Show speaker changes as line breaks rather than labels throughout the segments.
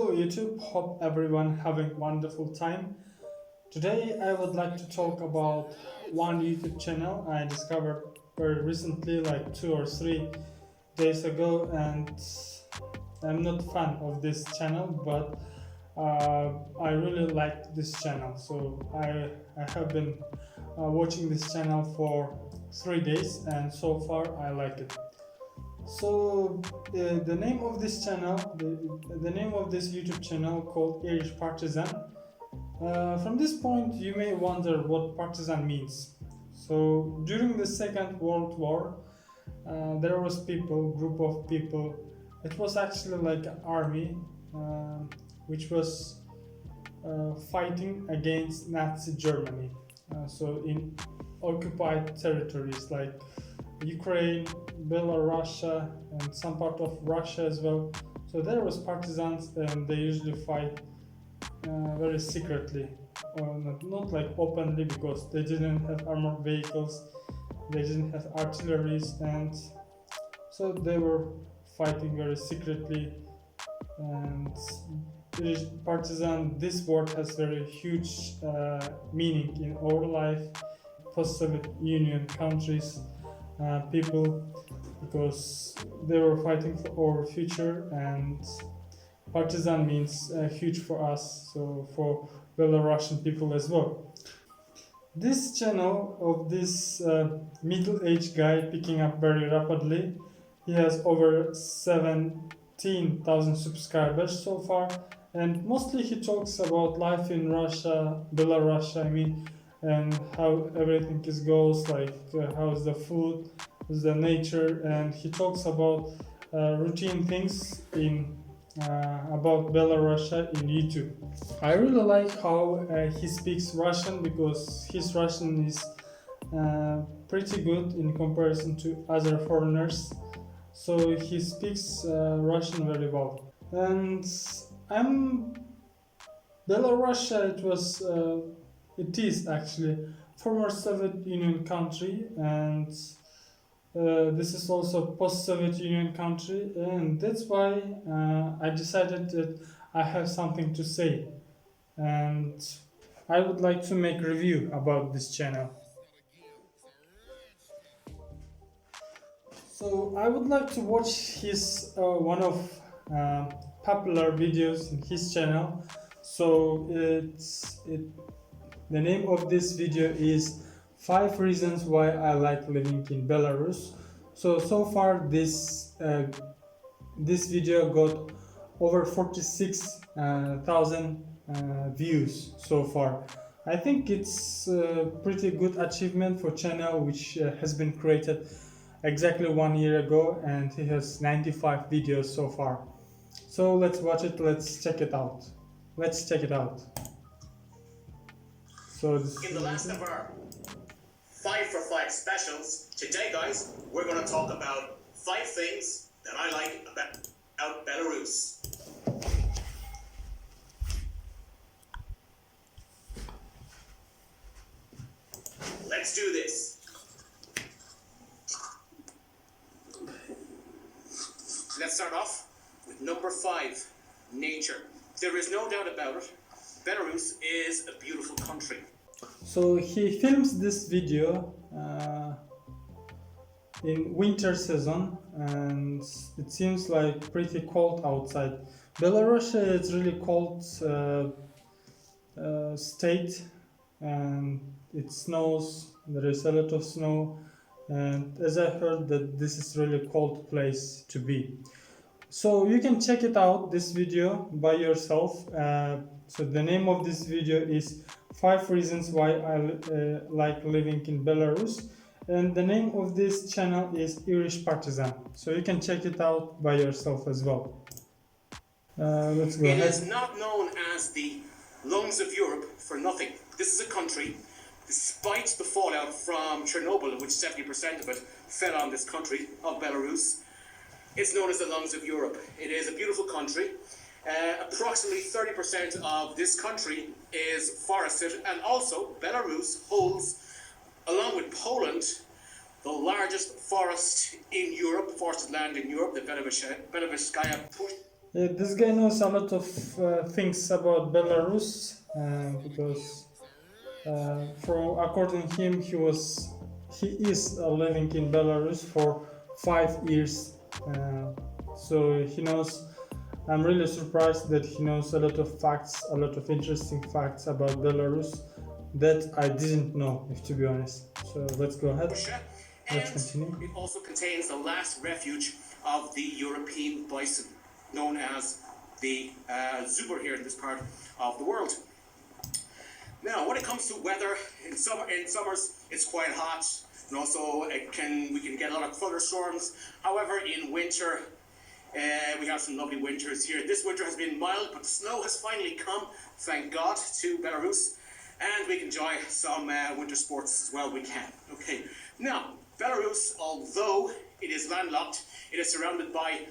Hello YouTube, hope everyone having wonderful time. Today I would like to talk about one YouTube channel I discovered very recently, like 2 or 3 days ago, and I'm not a fan of this channel, but I really like this channel. So I have been watching this channel for 3 days, and so far I like it. So the name of this channel, the name of this YouTube channel called Irish Partizan. From this point, you may wonder what partisan means. So during the Second World War, there was group of people. It was actually like an army, which was fighting against Nazi Germany. So in occupied territories like Ukraine, Belarus, and some part of Russia as well. So there was partisans, and they usually fight very secretly, or not like openly, because they didn't have armored vehicles, they didn't have artilleries, and so they were fighting very secretly. And partisan, this word has very huge meaning in our life, post-Soviet Union countries, people, because they were fighting for our future, and partisan means huge for us, so for Belarusian people as well. This channel of this middle-aged guy picking up very rapidly. He has over 17,000 subscribers so far, and mostly he talks about life in Russia, Belarus, I mean, and how everything goes, like how's the food, how's the nature, and he talks about routine things in about Belarus in YouTube. I really like how he speaks Russian, because his Russian is pretty good in comparison to other foreigners. So he speaks Russian very well. And I'm Belarus. It is actually former Soviet Union country, and this is also post-Soviet Union country, and that's why I decided that I have something to say, and I would like to make review about this channel. So I would like to watch his one of popular videos in his channel. So the name of this video is 5 reasons why I like living in Belarus. So far this video got over 46,000 views so far. I think it's a pretty good achievement for channel which has been created exactly 1 year ago, and he has 95 videos so far. So let's watch it, let's check it out. Let's check it out. So
in the last of our 5 for 5 specials, today guys, we're going to talk about 5 things that I like about Belarus. Let's do this. Let's start off with number 5, nature. There is no doubt about it, Belarus is a beautiful country.
So he films this video in winter season, and it seems like pretty cold outside. Belarus is really cold state, and it snows, there is a lot of snow, and as I heard that this is really cold place to be. So you can check it out, this video, by yourself. So the name of this video is 5 reasons why I like living in Belarus, and the name of this channel is Irish Partizan. So you can check it out by yourself as well. Let's go ahead.
It is not known as the lungs of Europe for nothing. This is a country, despite the fallout from Chernobyl, in which 70% of it fell on this country of Belarus, it's known as the lungs of Europe. It is a beautiful country. Approximately 30% of this country is forested, and also Belarus holds, along with Poland, the largest forest in Europe, forested land in Europe, the Belarusskaya
This guy knows a lot of things about Belarus because, according to him, he is living in Belarus for 5 years. Uh, so he knows. I'm really surprised that he knows a lot of facts, a lot of interesting facts about Belarus that I didn't know, if to be honest. So let's go ahead.
Russia,
Let's
and
continue.
it also contains the last refuge of the European bison, known as the zebra here in this part of the world. Now, when it comes to weather, in summers it's quite hot, and also we can get a lot of thunderstorms. However, in winter, we have some lovely winters here. This winter has been mild, but the snow has finally come, thank God, to Belarus, and we can enjoy some winter sports as well. We can. Okay. Now, Belarus, although it is landlocked, it is surrounded by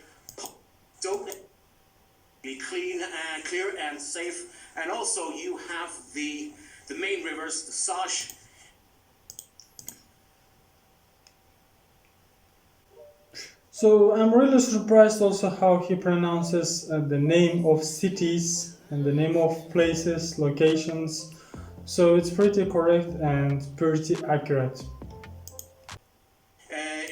clean and clear and safe, and also you have the main rivers, the Saj.
So I'm really surprised also how he pronounces the name of cities and the name of places, locations. So it's pretty correct and pretty accurate.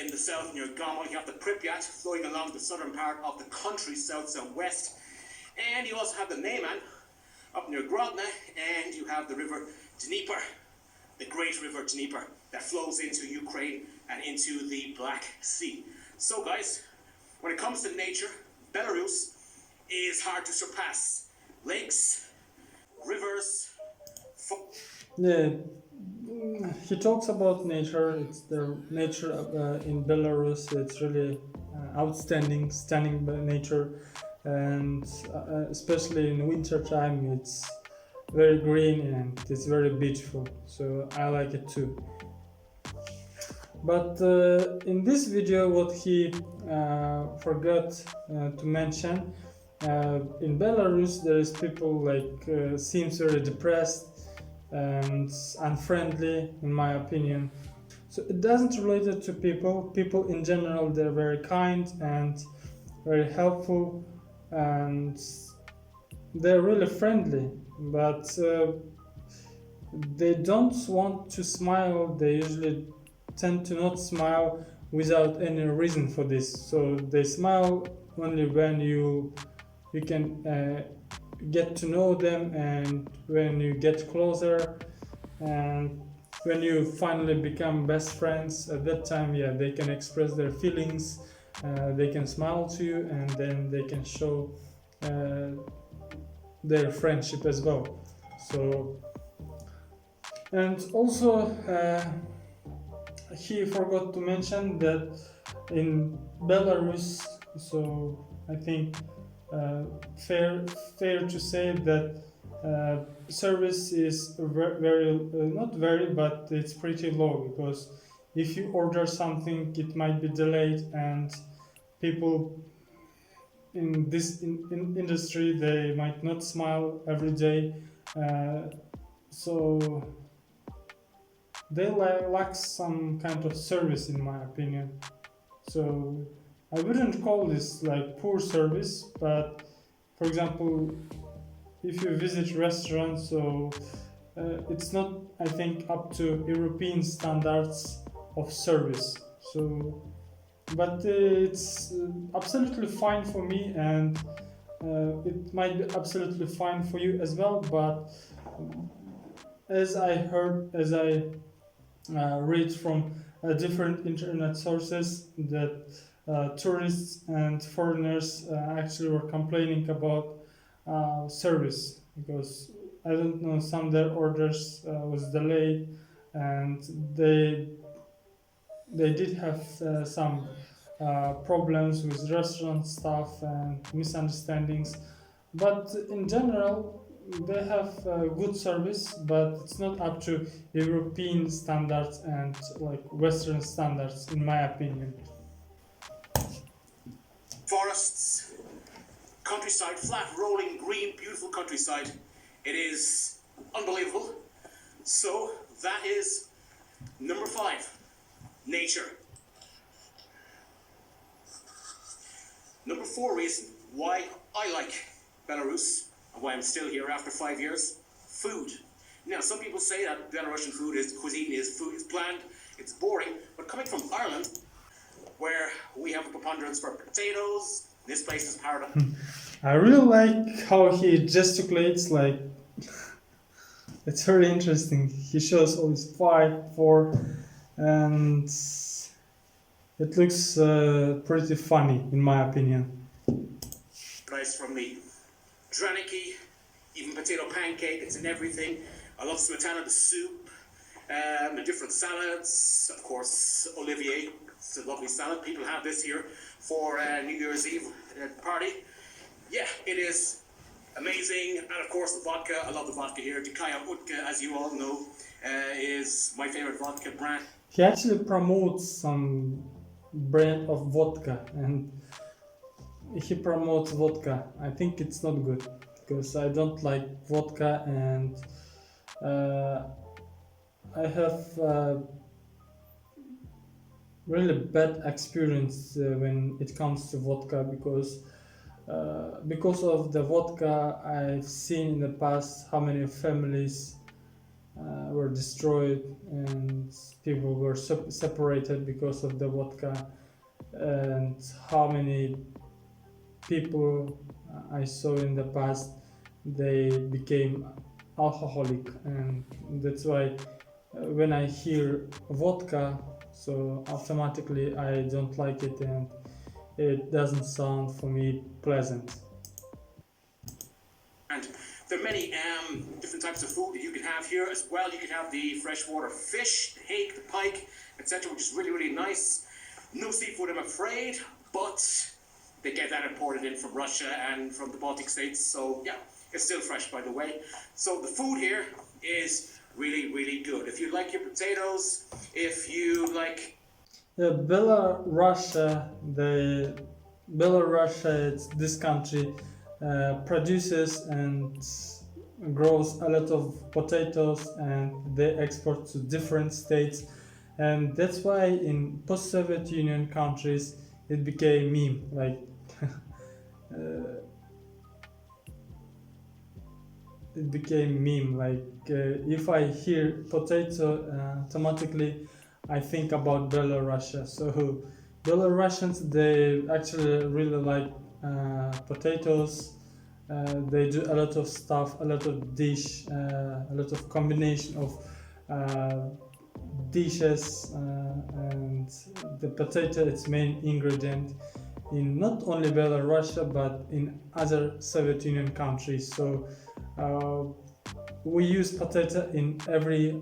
In the south near Gomel, you have the Pripyat flowing along the southern part of the country, south-southwest. And you also have the Neman up near Grodno, and you have the river Dnieper, the great river Dnieper, that flows into Ukraine and into the Black Sea. So guys, when it comes to nature, Belarus is hard to surpass. Lakes, rivers,
Yeah, he talks about nature. It's the nature in Belarus. It's really outstanding, stunning nature, and especially in winter time, it's very green and it's very beautiful. So I like it too. But in this video, what he forgot to mention, in Belarus there is people like seems very depressed and unfriendly, in my opinion. So it doesn't relate it to people. People in general, they're very kind and very helpful, and they're really friendly. But they don't want to smile. They usually tend to not smile without any reason for this. So they smile only when you can get to know them, and when you get closer, and when you finally become best friends. At that time, yeah, they can express their feelings, they can smile to you, and then they can show their friendship as well. So, and also he forgot to mention that in Belarus, so I think fair to say that service is very not very, but it's pretty low, because if you order something, it might be delayed, and people in this industry, they might not smile every day, so they lack some kind of service, in my opinion. So I wouldn't call this like poor service, but for example, if you visit restaurants, so it's not, I think, up to European standards of service. So, but it's absolutely fine for me, and it might be absolutely fine for you as well. But as I heard, as I read from different internet sources, that tourists and foreigners actually were complaining about service, because I don't know, some of their orders was delayed, and they did have some problems with restaurant staff and misunderstandings. But in general, they have good service, but it's not up to European standards and like Western standards, in my opinion.
forests, countryside, flat, rolling, green, beautiful countryside. It is unbelievable. So that is number 5, nature. Number 4 reason why I like Belarus and why I'm still here after 5 years. Food. Now, some people say that Belarusian cuisine is bland, it's boring, but coming from Ireland, where we have a preponderance for potatoes, this place is paradise.
I really like how he gesticulates, like, it's very interesting. He shows all his 5, 4, and it looks pretty funny, in my opinion.
Nice from me. Draniki, even potato pancake, it's in everything. I love smetana, the soup, the different salads, of course, Olivier, it's a lovely salad. People have this here for New Year's Eve party. Yeah, it is amazing. And of course, the vodka, I love the vodka here. Dikaya Utka, as you all know, is my favorite vodka brand.
He actually promotes some brand of vodka, and he promotes vodka. I think it's not good because I don't like vodka, and I have really bad experience when it comes to vodka because of the vodka. I've seen in the past how many families were destroyed and people were separated because of the vodka, and how many people I saw in the past they became alcoholic, and that's why when I hear vodka, so automatically I don't like it, and it doesn't sound for me pleasant.
And there are many different types of food that you can have here as well. You can have the freshwater fish, the hake, the pike, etc., which is really, really nice. No seafood, I'm afraid, but they get that imported in from Russia and from the Baltic states. So yeah, it's still fresh, by the way. So the food here is really, really good. If you like your potatoes, if you like...
Belarus, it's this country produces and grows a lot of potatoes, and they export to different states, and that's why in post-Soviet Union countries it became meme, like it became meme, like if I hear potato, automatically I think about Belarus. So Belarusians, they actually really like potatoes. They do a lot of stuff, a lot of dish, a lot of combination of dishes, and the potato its main ingredient in not only Belarus but in other Soviet Union countries. So we use potato in every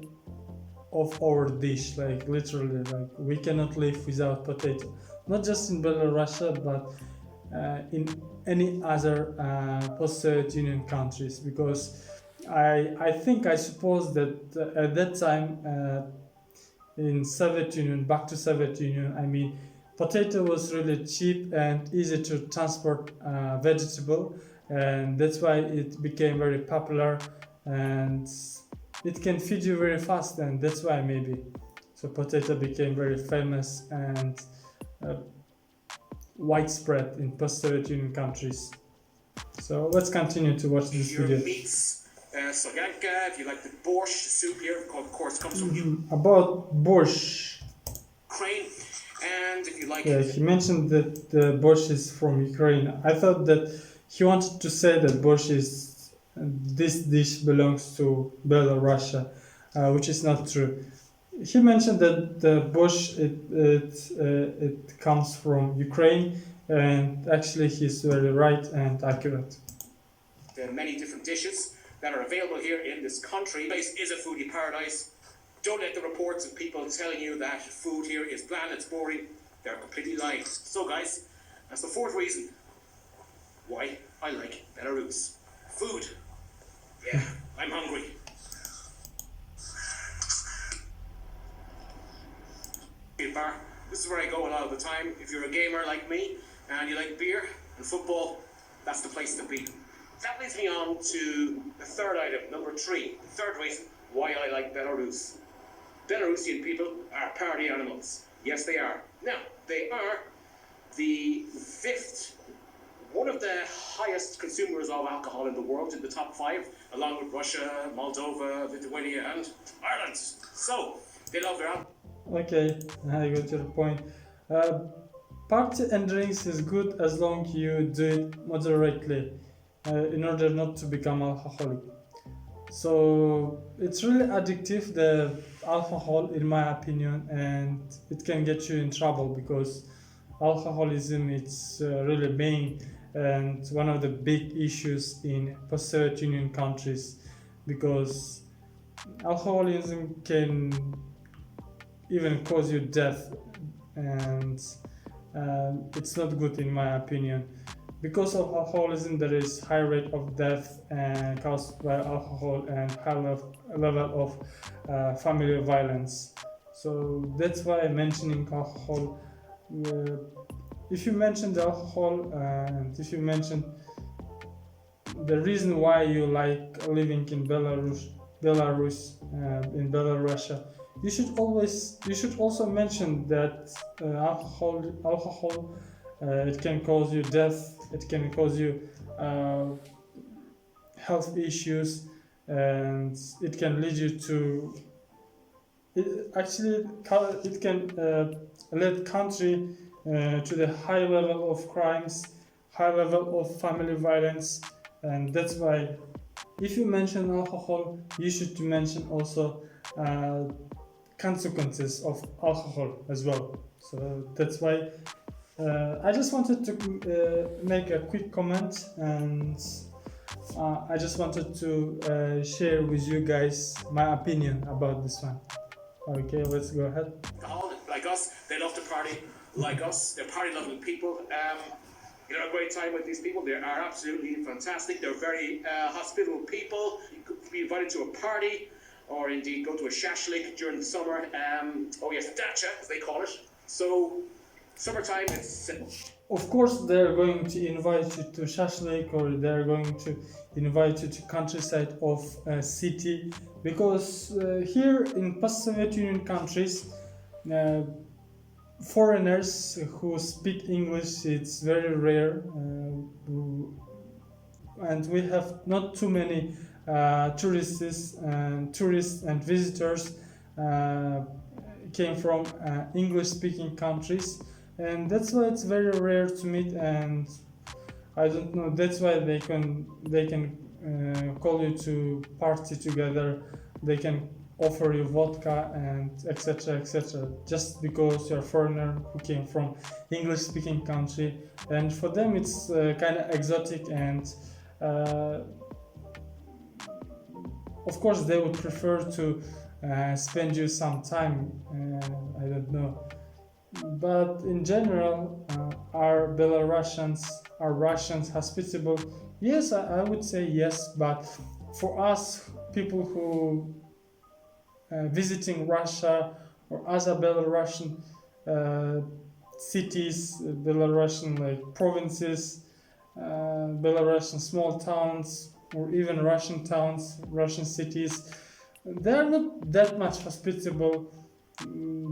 of our dish, like literally, like we cannot live without potato, not just in Belarus but in any other post-Soviet Union countries, because I suppose that at that time in Soviet Union, back to Soviet Union, I mean, potato was really cheap and easy to transport vegetable, and that's why it became very popular, and it can feed you very fast, and that's why maybe so potato became very famous and widespread in post-Soviet Union countries. So let's continue to watch this
your
video.
meats, solyanka, if you like the borscht soup here, of course, comes from
About borscht.
Ukraine, and if you like...
Yeah, he mentioned that the borscht is from Ukraine. I thought that he wanted to say that borscht is this dish belongs to Belarus, which is not true. He mentioned that the borscht it comes from Ukraine, and actually he's very right and accurate.
There are many different dishes that are available here in this country. This place is a foodie paradise. Don't let the reports of people telling you that food here is bland, it's boring. They're completely lying. So guys, that's the fourth reason why I like Belarus. Food. Yeah, I'm hungry. Bar. This is where I go a lot of the time. If you're a gamer like me and you like beer and football, that's the place to be. That leads me on to the third item, number 3. The third reason why I like Belarus. Belarusian people are party animals. Yes, they are. Now, they are the 5th one of the highest consumers of alcohol in the world, in the top 5, along with Russia, Moldova, Lithuania, and Ireland. So they love their alcohol.
Okay, I got your point. Uh, Party and drinks is good as long you do it moderately, in order not to become alcoholic. So it's really addictive, the alcohol, in my opinion, and it can get you in trouble because alcoholism it's really main and one of the big issues in post-Soviet Union countries, because alcoholism can even cause you death, and it's not good in my opinion. Because of alcoholism, there is high rate of death caused by alcohol and high level of family violence. So that's why I'm mentioning alcohol. If you mention the alcohol and if you mention the reason why you like living in Belarus, in Belarus, you should also mention that alcohol it can cause you death, it can cause you health issues, and it can lead you to it can lead country to the high level of crimes, high level of family violence, and that's why if you mention alcohol, you should mention also consequences of alcohol as well. So that's why I just wanted to make a quick comment, and I just wanted to share with you guys my opinion about this one. Okay, let's go ahead.
Like us, they love to party like us. They're party-loving people. You know, a great time with these people. They are absolutely fantastic. They're very hospitable people. You could be invited to a party, or indeed go to a shashlik during the summer. Oh yes, dacha, as they call it. So, summertime, it's...
Of course, they're going to invite you to shashlik, or they're going to invite you to countryside of a city, because here in post-Soviet Union countries, foreigners who speak English, it's very rare, and we have not too many tourists and visitors came from English-speaking countries, and that's why it's very rare to meet. And I don't know, that's why they can call you to party together. They can offer you vodka and etc., just because you're a foreigner who came from English speaking country, and for them it's kind of exotic, and of course they would prefer to spend you some time, I don't know. But in general, are Russians hospitable? Yes, I would say yes, but for us people who visiting Russia or other Belarusian cities, Belarusian like provinces, Belarusian small towns, or even Russian towns, Russian cities, they're not that much hospitable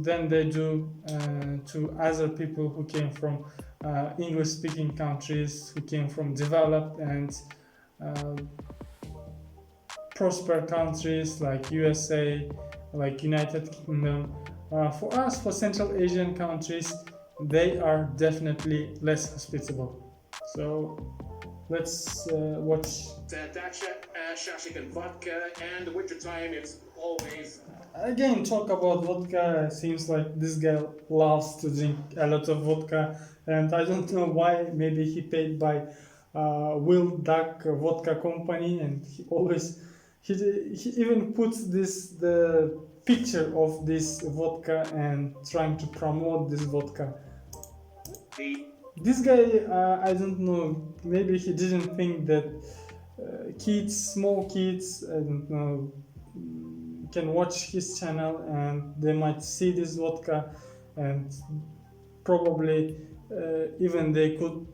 than they do to other people who came from English-speaking countries, who came from developed and prosper countries like USA, like United Kingdom. For us, for Central Asian countries, they are definitely less hospitable. So let's watch.
Dacha, shashlik and vodka, and the winter time it's always...
Again, talk about vodka. Seems like this guy loves to drink a lot of vodka, and I don't know why. Maybe he paid by Will Duck Vodka Company, and he even puts the picture of this vodka and trying to promote this vodka. This guy, I don't know. Maybe he didn't think that small kids, I don't know, can watch his channel and they might see this vodka, and probably even they could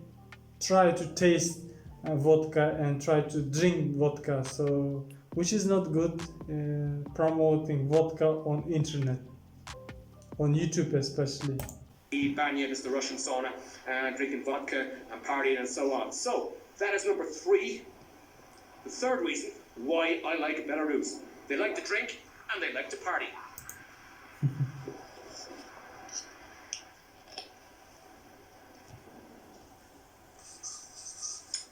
try to taste vodka and try to drink vodka, so which is not good, promoting vodka on internet, on YouTube especially.
banya, this is the Russian sauna, drinking vodka and partying and so on. So that is number 3. The third reason why I like Belarus. They like to drink and they like to party.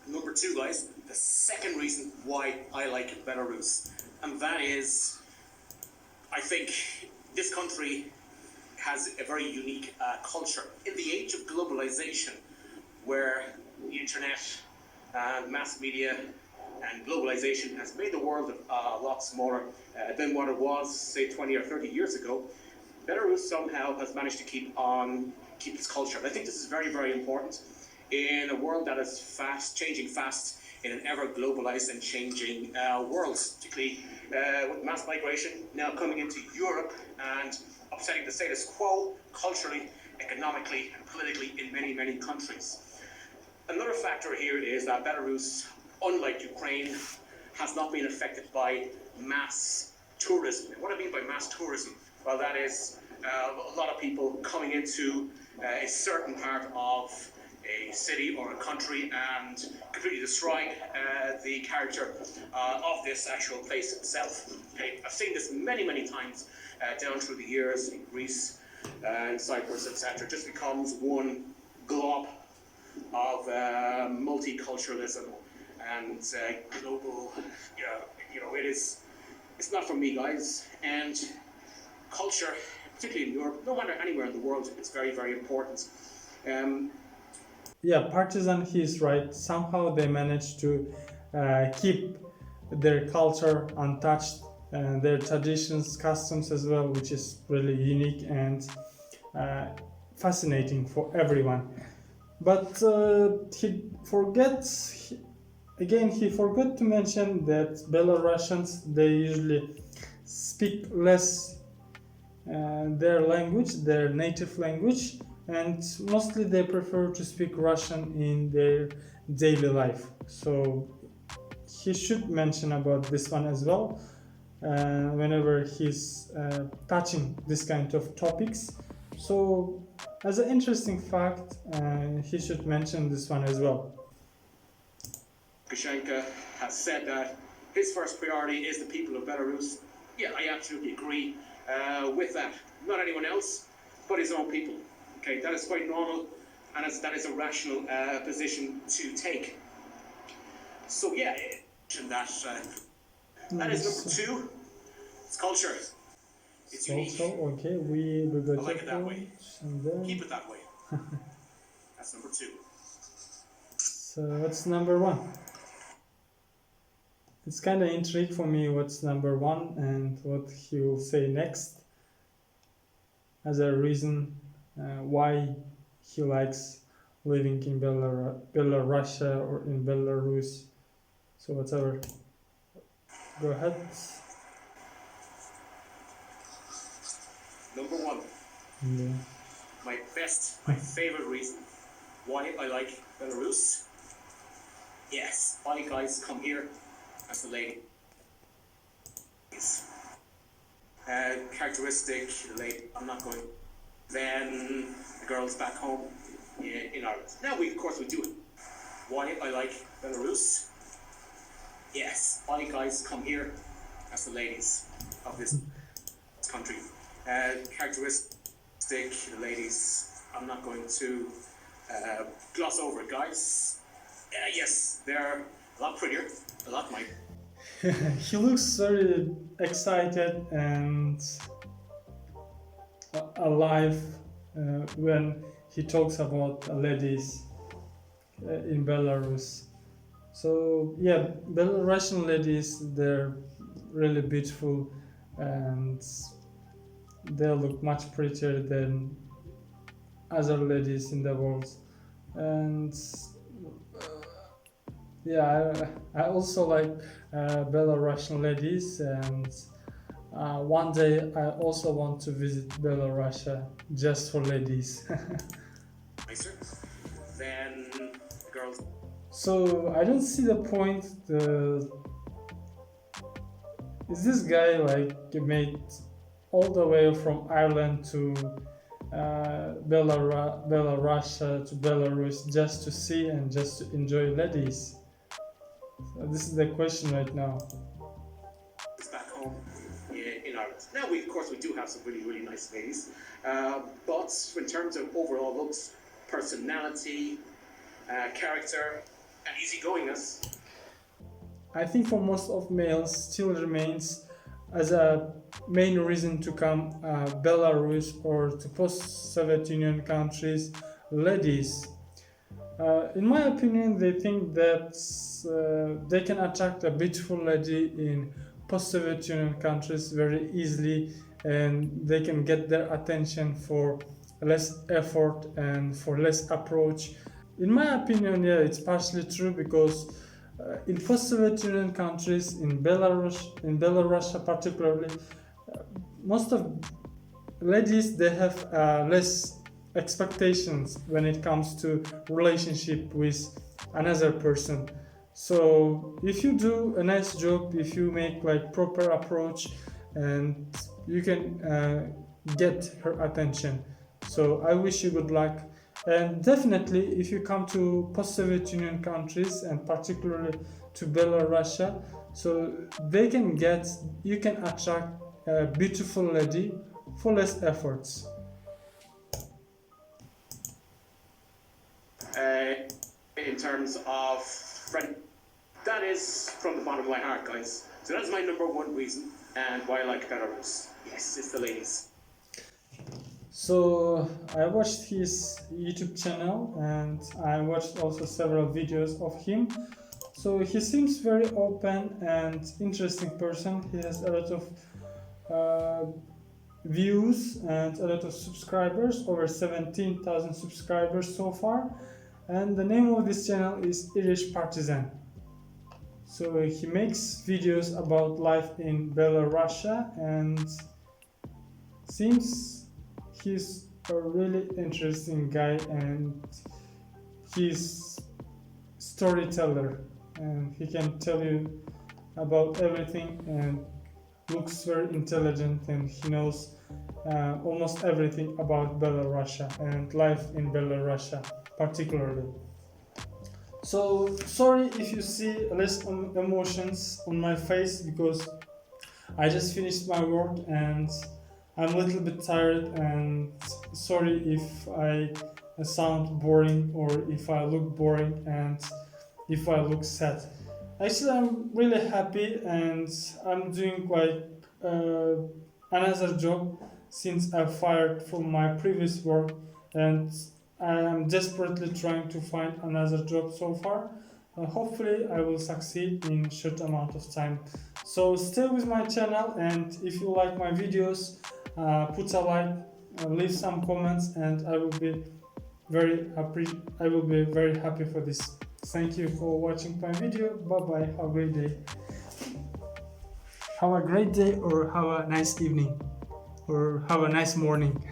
Number 2, guys, the second reason why I like Belarus, and that is, I think this country has a very unique culture. In the age of globalization, where the internet and mass media and globalization has made the world a lot smaller than what it was, say, 20 or 30 years ago, Belarus somehow has managed to keep its culture. I think this is very, very important in a world that is changing fast, in an ever globalized and changing world, particularly with mass migration now coming into Europe and upsetting the status quo culturally, economically, and politically in many, many countries. Another factor here is that Belarus, unlike Ukraine, has not been affected by mass tourism. And what I mean by mass tourism, well, that is a lot of people coming into a certain part of a city or a country and completely destroying the character of this actual place itself. Okay, I've seen this many, many times down through the years in Greece and Cyprus, etc. It just becomes one glob of multiculturalism and global, it's not for me, guys. And culture, particularly in Europe, no matter anywhere in the world, it's very, very important.
Yeah, Partizan, he's right. Somehow they managed to keep their culture untouched, their traditions, customs as well, which is really unique and fascinating for everyone. But he forgot to mention that Belarusians, they usually speak less their language, their native language, and mostly they prefer to speak Russian in their daily life. So he should mention about this one as well whenever he's touching this kind of topics. So as an interesting fact, he should mention this one as well.
Lukashenko has said that his first priority is the people of Belarus. Yeah, I absolutely agree with that. Not anyone else, but his own people. Okay, that is quite normal, and that is a rational position to take. So yeah, that is number 2. It's culture. It's unique.
Okay, we got
I like it that way.
and then...
Keep it that way. That's number 2.
So what's number 1? It's kind of intrigued for me what's number 1 and what he will say next as a reason why he likes living in Belarus or in Belarus. So whatever. Go ahead.
Number 1.
Yeah.
My favorite reason why I like Belarus. Yes, all you guys come here as the ladies. Characteristic, the lady, I'm not going. Then the girls back home in Ireland. Now of course we do it. Why I like Belarus? Yes, all you guys come here as the ladies of this country. Characteristic, the ladies, I'm not going to gloss over it, guys. Yes, they're a lot prettier, a lot nicer.
He looks very excited and alive when he talks about ladies in Belarus. So yeah, Belarusian ladies, they're really beautiful and they look much prettier than other ladies in the world. And yeah, I also like Belarusian ladies, and one day I also want to visit Belarus just for ladies.
Nicer than girls.
So I don't see the point. Is this guy like made all the way from Ireland to Belarus to Belarus just to see and just to enjoy ladies? So this is the question right now.
back home in Ireland. Now, of course, we do have some really, really nice ladies, but in terms of overall looks, personality, character, and easygoingness,
I think for most of males still remains as a main reason to come Belarus or to post-Soviet Union countries, ladies. In my opinion, they think that they can attract a beautiful lady in post-Soviet Union countries very easily, and they can get their attention for less effort and for less approach. In my opinion, yeah, it's partially true because in post-Soviet Union countries, in Belarus particularly, most of ladies they have less expectations when it comes to relationship with another person. So if you do a nice job, if you make like proper approach, and you can get her attention. So I wish you good luck. And definitely, if you come to post-Soviet Union countries and particularly to Belarus, so you can attract a beautiful lady for less efforts.
in terms of friend, that is from the bottom of my heart, guys. So that's my number one reason and why I like Belarus. Yes, it's the ladies.
So I watched his YouTube channel and I watched also several videos of him. So he seems very open and interesting person. He has a lot of views and a lot of subscribers, over 17,000 subscribers so far. And the name of this channel is Partizan. So he makes videos about life in Belarus and seems he's a really interesting guy, and he's storyteller and he can tell you about everything and looks very intelligent, and he knows almost everything about Belarus and life in Belarus particularly. So sorry if you see less emotions on my face, because I just finished my work and I'm a little bit tired, and sorry if I sound boring or if I look boring and if I look sad. Actually, I'm really happy and I'm doing quite another job since I fired from my previous work, and I am desperately trying to find another job so far. Hopefully I will succeed in short amount of time. So stay with my channel, and if you like my videos, put a like, leave some comments, and I will be very happy for this. Thank you for watching my video. Bye bye. Have a great day. Have a great day, or have a nice evening, or have a nice morning.